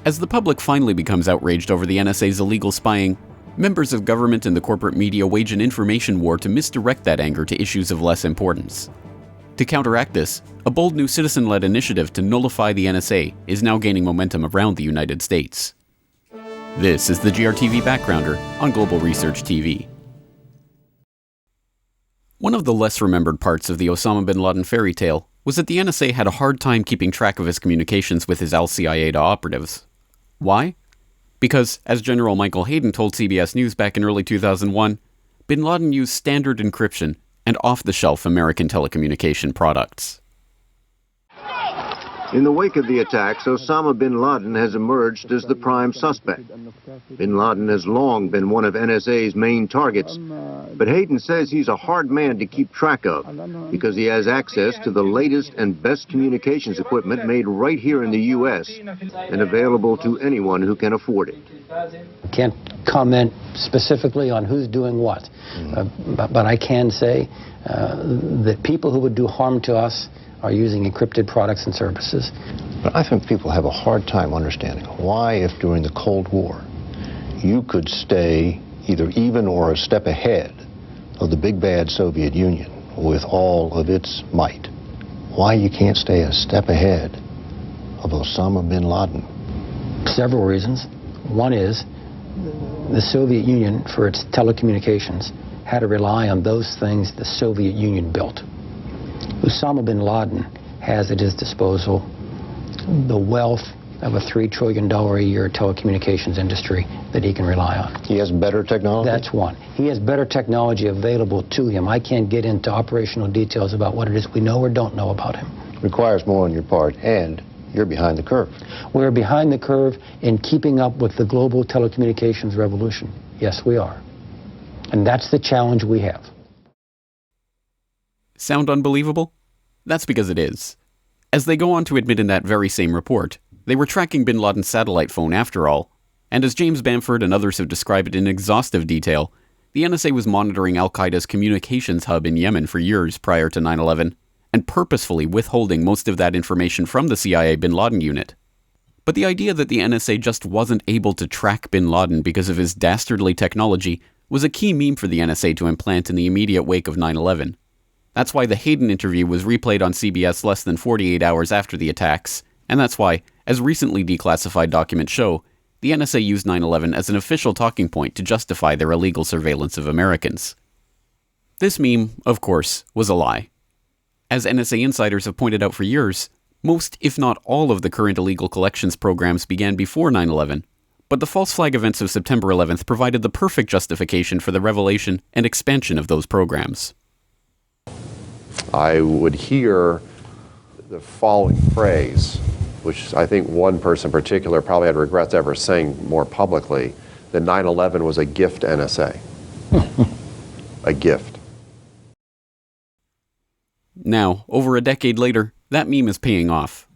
As the public finally becomes outraged over the NSA's illegal spying, members of government and the corporate media wage an information war to misdirect that anger to issues of less importance. To counteract this, a bold new citizen-led initiative to nullify the NSA is now gaining momentum around the United States. This is the GRTV Backgrounder on Global Research TV. One of the less remembered parts of the Osama bin Laden fairy tale was that the NSA had a hard time keeping track of his communications with his al-Qaeda operatives. Why? Because, as General Michael Hayden told CBS News back in early 2001, bin Laden used standard encryption and off-the-shelf American telecommunication products. In the wake of the attacks, Osama bin Laden has emerged as the prime suspect. Bin Laden has long been one of NSA's main targets, but Hayden says he's a hard man to keep track of because he has access to the latest and best communications equipment made right here in the U.S. and available to anyone who can afford it. I can't comment specifically on who's doing what, but I can say that people who would do harm to us are using encrypted products and services. But I think people have a hard time understanding why, if during the Cold War you could stay either even or a step ahead of the big bad Soviet Union with all of its might, why you can't stay a step ahead of Osama bin Laden. Several reasons. One is the Soviet Union, for its telecommunications, had to rely on those things the Soviet Union built. Osama bin Laden has at his disposal the wealth of a $3 trillion a year telecommunications industry that he can rely on. He has better technology? That's one. He has better technology available to him. I can't get into operational details about what it is we know or don't know about him. Requires more on your part, and you're behind the curve. We're behind the curve in keeping up with the global telecommunications revolution. Yes, we are. And that's the challenge we have. Sound unbelievable? That's because it is. As they go on to admit in that very same report, they were tracking bin Laden's satellite phone after all, and as James Bamford and others have described it in exhaustive detail, the NSA was monitoring al-Qaeda's communications hub in Yemen for years prior to 9/11, and purposefully withholding most of that information from the CIA bin Laden unit. But the idea that the NSA just wasn't able to track bin Laden because of his dastardly technology was a key meme for the NSA to implant in the immediate wake of 9/11. That's why the Hayden interview was replayed on CBS less than 48 hours after the attacks, and that's why, as recently declassified documents show, the NSA used 9/11 as an official talking point to justify their illegal surveillance of Americans. This meme, of course, was a lie. As NSA insiders have pointed out for years, most, if not all, of the current illegal collections programs began before 9/11, but the false flag events of September 11th provided the perfect justification for the revelation and expansion of those programs. I would hear the following phrase, which I think one person in particular probably had regrets ever saying more publicly, that 9/11 was a gift to NSA. A gift. Now, over a decade later, that meme is paying off.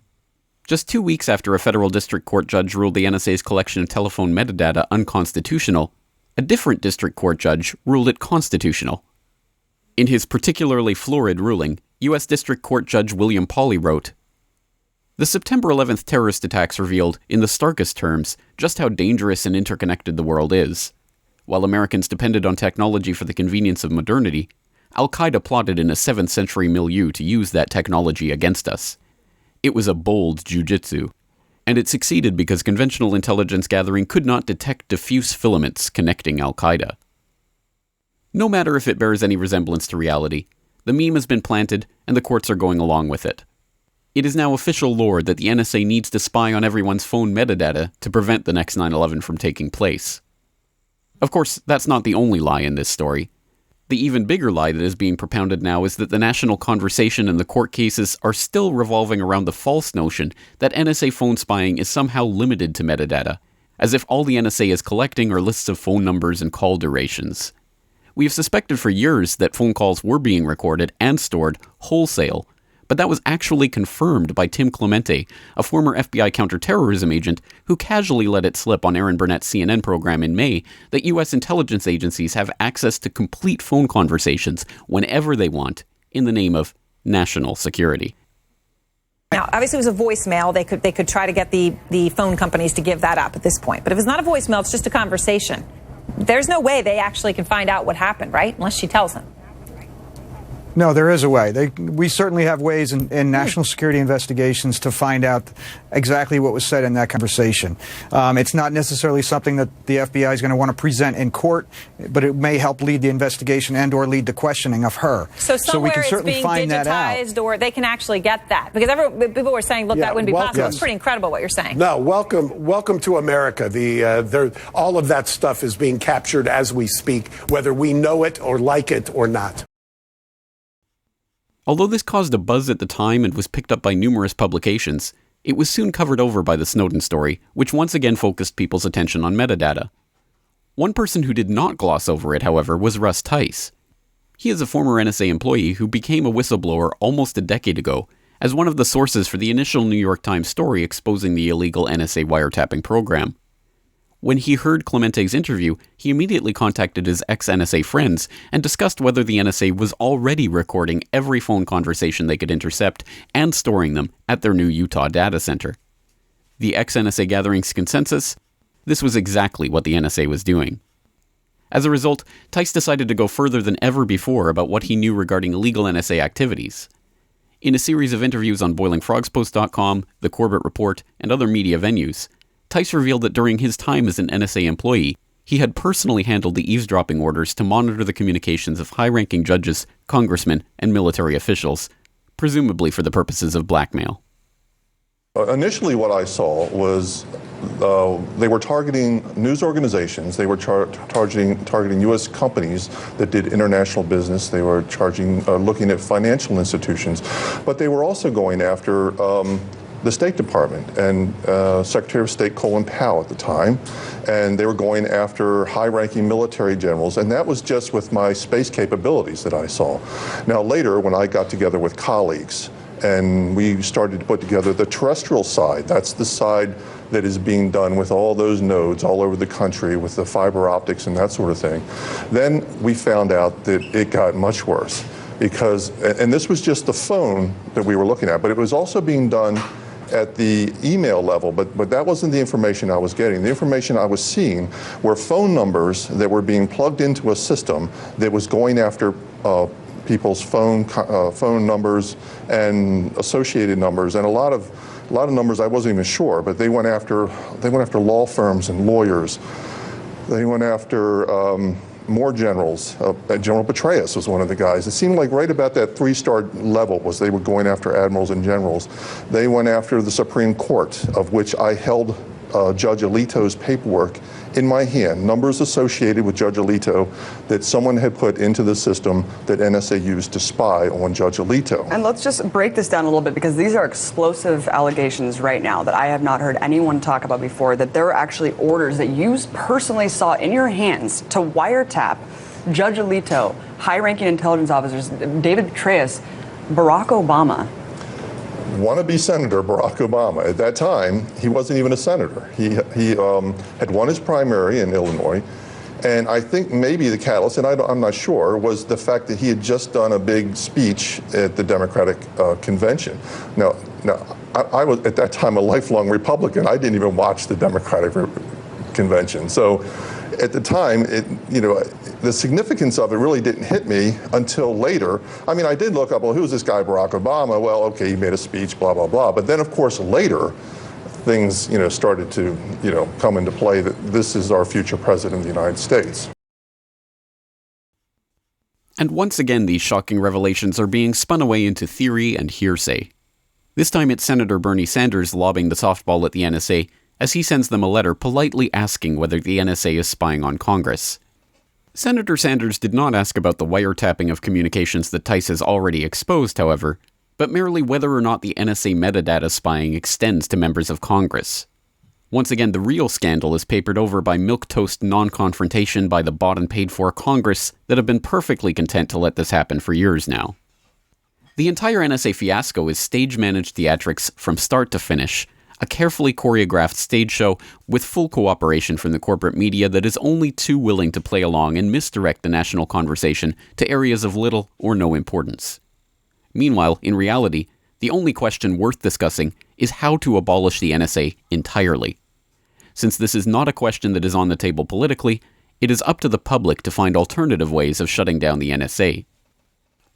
Just 2 weeks after a federal district court judge ruled the NSA's collection of telephone metadata unconstitutional, a different district court judge ruled it constitutional. In his particularly florid ruling, U.S. District Court Judge William Pauley wrote, "The September 11th terrorist attacks revealed, in the starkest terms, just how dangerous and interconnected the world is. While Americans depended on technology for the convenience of modernity, al-Qaeda plotted in a 7th century milieu to use that technology against us. It was a bold jujitsu, and it succeeded because conventional intelligence gathering could not detect diffuse filaments connecting al-Qaeda." No matter if it bears any resemblance to reality, the meme has been planted and the courts are going along with it. It is now official lore that the NSA needs to spy on everyone's phone metadata to prevent the next 9/11 from taking place. Of course, that's not the only lie in this story. The even bigger lie that is being propounded now is that the national conversation and the court cases are still revolving around the false notion that NSA phone spying is somehow limited to metadata, as if all the NSA is collecting are lists of phone numbers and call durations. We have suspected for years that phone calls were being recorded and stored wholesale, but that was actually confirmed by Tim Clemente, a former FBI counterterrorism agent who casually let it slip on Aaron Burnett's CNN program in May that U.S. intelligence agencies have access to complete phone conversations whenever they want in the name of national security. Now, obviously, it was a voicemail. They could try to get the phone companies to give that up at this point. But if it's not a voicemail, it's just a conversation. There's no way they actually can find out what happened, right? Unless she tells them. No, there is a way. We certainly have ways in national security investigations to find out exactly what was said in that conversation. It's not necessarily something that the FBI is going to want to present in court, but it may help lead the investigation and or lead the questioning of her. So somewhere we can it's certainly being find that out. digitized, or they can actually get that. Because people were saying, look, that wouldn't be possible. It's pretty incredible what you're saying. No, welcome to America. All of that stuff is being captured as we speak, whether we know it or like it or not. Although this caused a buzz at the time and was picked up by numerous publications, it was soon covered over by the Snowden story, which once again focused people's attention on metadata. One person who did not gloss over it, however, was Russ Tice. He is a former NSA employee who became a whistleblower almost a decade ago as one of the sources for the initial New York Times story exposing the illegal NSA wiretapping program. When he heard Clemente's interview, he immediately contacted his ex-NSA friends and discussed whether the NSA was already recording every phone conversation they could intercept and storing them at their new Utah data center. The ex-NSA gatherings consensus? This was exactly what the NSA was doing. As a result, Tice decided to go further than ever before about what he knew regarding illegal NSA activities. In a series of interviews on BoilingFrogsPost.com, The Corbett Report, and other media venues, Tice revealed that during his time as an NSA employee, he had personally handled the eavesdropping orders to monitor the communications of high-ranking judges, congressmen, and military officials, presumably for the purposes of blackmail. Initially, what I saw was they were targeting news organizations. They were targeting U.S. companies that did international business. They were looking at financial institutions. But they were also going after the State Department and Secretary of State Colin Powell at the time, and they were going after high-ranking military generals, and that was just with my space capabilities that I saw. Now later, when I got together with colleagues, and we started to put together the terrestrial side, that's the side that is being done with all those nodes all over the country with the fiber optics and that sort of thing, then we found out that it got much worse. Because, and this was just the phone that we were looking at, but it was also being done at the email level, but that wasn't the information I was getting. The information I was seeing were phone numbers that were being plugged into a system that was going after people's phone numbers and associated numbers, and a lot of numbers I wasn't even sure, but they went after law firms and lawyers. They went after more generals. General Petraeus was one of the guys. It seemed like right about that 3-star level was they were going after admirals and generals. They went after the Supreme Court, of which I held Judge Alito's paperwork in my hand, numbers associated with Judge Alito that someone had put into the system that NSA used to spy on Judge Alito. And let's just break this down a little bit, because these are explosive allegations right now that I have not heard anyone talk about before, that there are actually orders that you personally saw in your hands to wiretap Judge Alito, high-ranking intelligence officers, David Petraeus, Barack Obama. Wannabe Senator Barack Obama. At that time, he wasn't even a senator. He had won his primary in Illinois, and I think maybe the catalyst, and I'm not sure, was the fact that he had just done a big speech at the Democratic convention. Now, I was at that time a lifelong Republican. I didn't even watch the Democratic convention. So at the time, the significance of it really didn't hit me until later. I mean, I did look up, well, who's this guy, Barack Obama? Well, okay, he made a speech, blah, blah, blah. But then, of course, later, things, started to, come into play that this is our future president of the United States. And once again, these shocking revelations are being spun away into theory and hearsay. This time it's Senator Bernie Sanders lobbing the softball at the NSA as he sends them a letter politely asking whether the NSA is spying on Congress. Senator Sanders did not ask about the wiretapping of communications that Tice has already exposed, however, but merely whether or not the NSA metadata spying extends to members of Congress. Once again, the real scandal is papered over by milquetoast non-confrontation by the bought and paid for Congress that have been perfectly content to let this happen for years now. The entire NSA fiasco is stage-managed theatrics from start to finish, a carefully choreographed stage show with full cooperation from the corporate media that is only too willing to play along and misdirect the national conversation to areas of little or no importance. Meanwhile, in reality, The only question worth discussing is how to abolish the NSA entirely. Since this is not a question that is on the table politically, it is up to the public to find alternative ways of shutting down the NSA.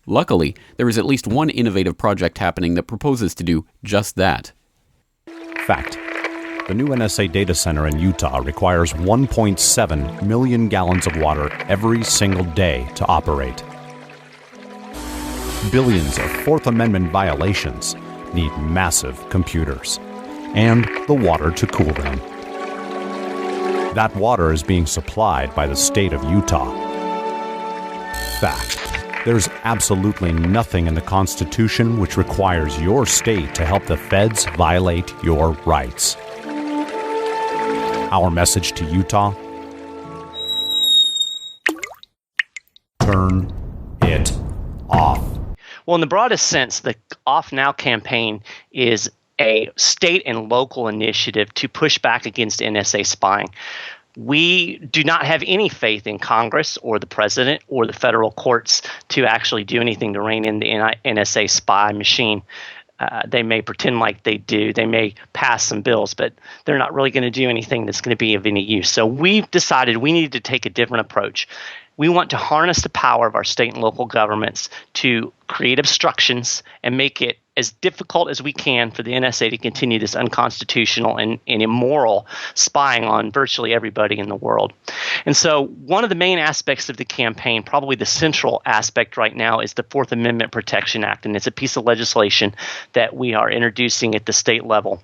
Luckily, there is at least one innovative project happening that proposes to do just that. Fact. The new NSA data center in Utah requires 1.7 million gallons of water every single day to operate. Billions of Fourth Amendment violations need massive computers and the water to cool them. That water is being supplied by the state of Utah. Fact. There's absolutely nothing in the Constitution which requires your state to help the feds violate your rights. Our message to Utah: turn it off. Well, in the broadest sense, the Off Now campaign is a state and local initiative to push back against NSA spying. We do not have any faith in Congress or the president or the federal courts to actually do anything to rein in the NSA spy machine. They may pretend like they do. They may pass some bills, but they're not really going to do anything that's going to be of any use. So we've decided we need to take a different approach. We want to harness the power of our state and local governments to create obstructions and make it as difficult as we can for the NSA to continue this unconstitutional and immoral spying on virtually everybody in the world. And so one of the main aspects of the campaign, probably the central aspect right now, is the Fourth Amendment Protection Act. And it's a piece of legislation that we are introducing at the state level.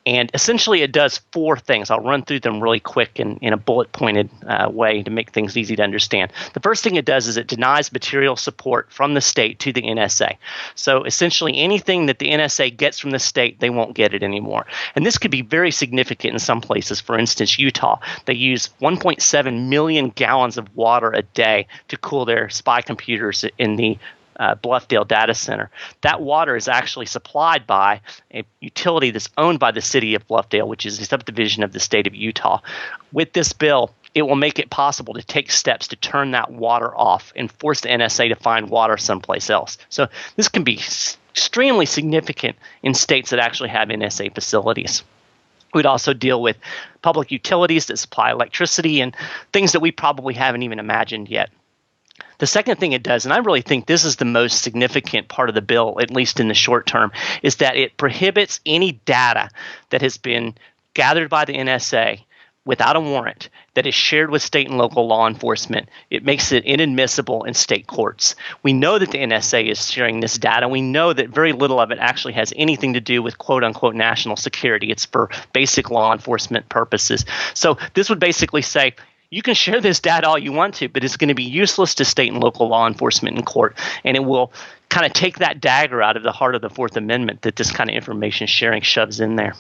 And essentially it does four things. I'll run through them really quick in a bullet-pointed way to make things easy to understand. The first thing it does is it denies material support from the state to the NSA. So essentially anything that the NSA gets from the state, they won't get it anymore. And this could be very significant in some places. For instance, Utah, they use 1.7 million gallons of water a day to cool their spy computers in the Bluffdale data center. That water is actually supplied by a utility that's owned by the city of Bluffdale, which is a subdivision of the state of Utah. With this bill, it will make it possible to take steps to turn that water off and force the NSA to find water someplace else. So this can be extremely significant in states that actually have NSA facilities. We'd also deal with public utilities that supply electricity and things that we probably haven't even imagined yet. The second thing it does, and I really think this is the most significant part of the bill, at least in the short term, is that it prohibits any data that has been gathered by the NSA without a warrant that is shared with state and local law enforcement. It makes it inadmissible in state courts. We know that the NSA is sharing this data. We know that very little of it actually has anything to do with quote-unquote national security. It's for basic law enforcement purposes. So this would basically say, you can share this data all you want to, but it's going to be useless to state and local law enforcement in court, and it will kind of take that dagger out of the heart of the Fourth Amendment that this kind of information sharing shoves in there.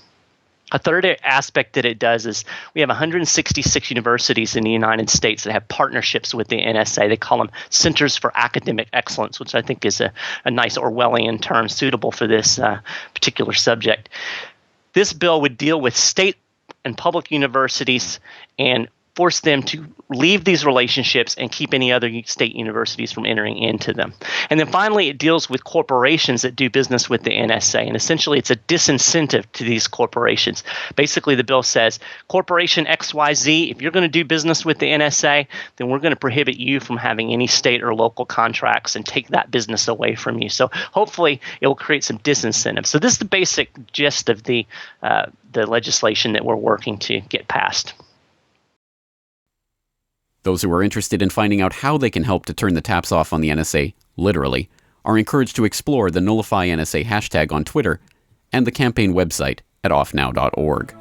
A third aspect that it does is we have 166 universities in the United States that have partnerships with the NSA. They call them Centers for Academic Excellence, which I think is a nice Orwellian term suitable for this particular subject. This bill would deal with state and public universities and force them to leave these relationships and keep any other state universities from entering into them. And then finally, it deals with corporations that do business with the NSA. And essentially, it's a disincentive to these corporations. Basically, the bill says, Corporation XYZ, if you're going to do business with the NSA, then we're going to prohibit you from having any state or local contracts and take that business away from you. So hopefully, it will create some disincentive. So this is the basic gist of the legislation that we're working to get passed. Those who are interested in finding out how they can help to turn the taps off on the NSA, literally, are encouraged to explore the Nullify NSA hashtag on Twitter and the campaign website at offnow.org.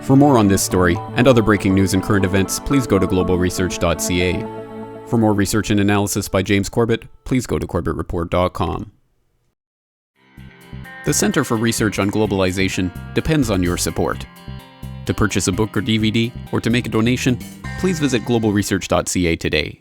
For more on this story and other breaking news and current events, please go to globalresearch.ca. For more research and analysis by James Corbett, please go to corbettreport.com. The Center for Research on Globalization depends on your support. To purchase a book or DVD, or to make a donation, please visit globalresearch.ca today.